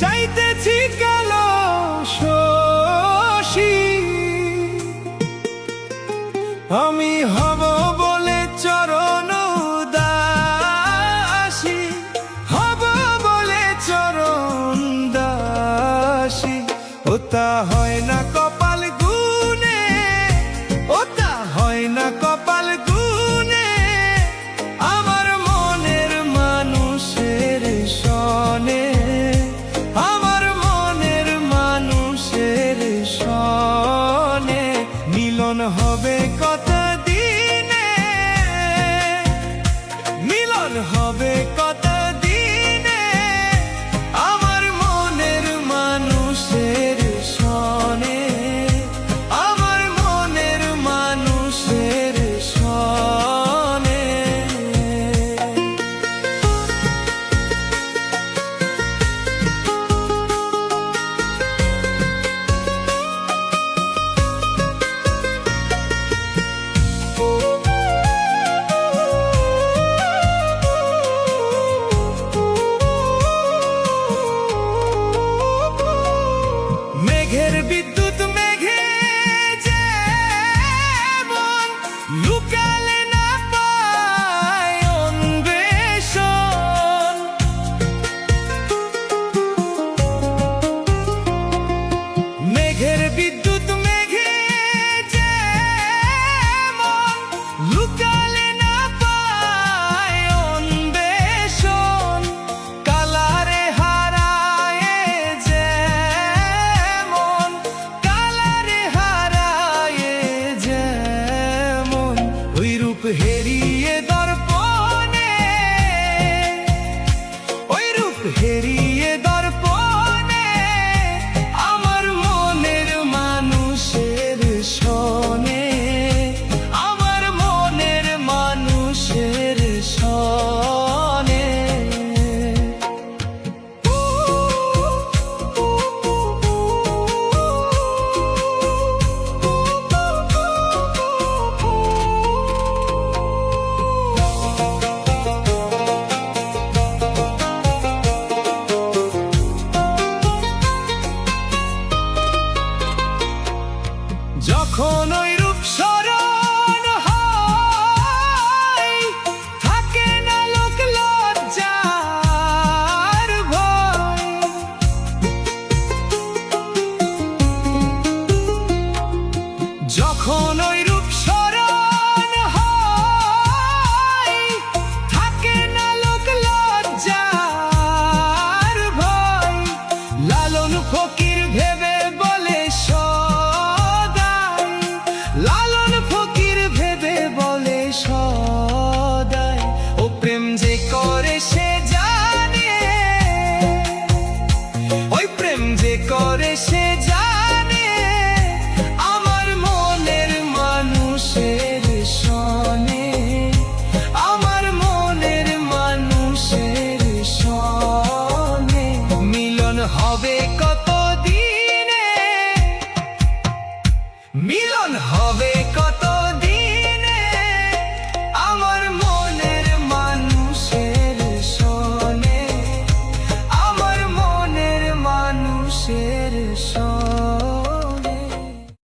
চাইতেছি কালো শশী আমি হব বলে চরণ দাসী, হব বলে চরণ দাসী। ওটা হয় না কপাল গুনে, ওটা হয় না কপাল গুনে, আমার মনের মানুষের সনে, আমার মনের মানুষের সনে। মিলন হবে কত দিনে, মিলন হবে কত দিনে, আমার মনের মানুষের সনে, আমার মনের মানুষের সনে। মেঘের বিদ্যুৎ মেঘে যেমন লুকালে না পায় অন্বেষণ, মেঘের বিদ্যুৎ মেঘে যেমন লুকালে না পায় অন্বেষণ, কালারে হারায় যেমন, কালারে হারায় যেমন, ওই রূপ হেরিয়ে দর্পণে, ওই রূপ হেরিয়ে দর্পণে, আমার মনের মানুষের সনে, আমার মনের মানুষের সনে। যখন ওই রূপ স্মরণ হয়, থাকে না লোক লজ্জার ভয়, যখন ওই রূপ স্মরণ হয়, থাকে না লোক লজ্জার ভয়। লালন ফকির ভেবে বলে সদাই, লালন ফকির ভেবে বলে সদাই, ও প্রেম যে করে সে জানে, ওই প্রেম যে করে সে জানে, আমার মনের মানুষের সনে, আমার মনের মানুষের সনে। মিলন হবে কত দিনে, মিলন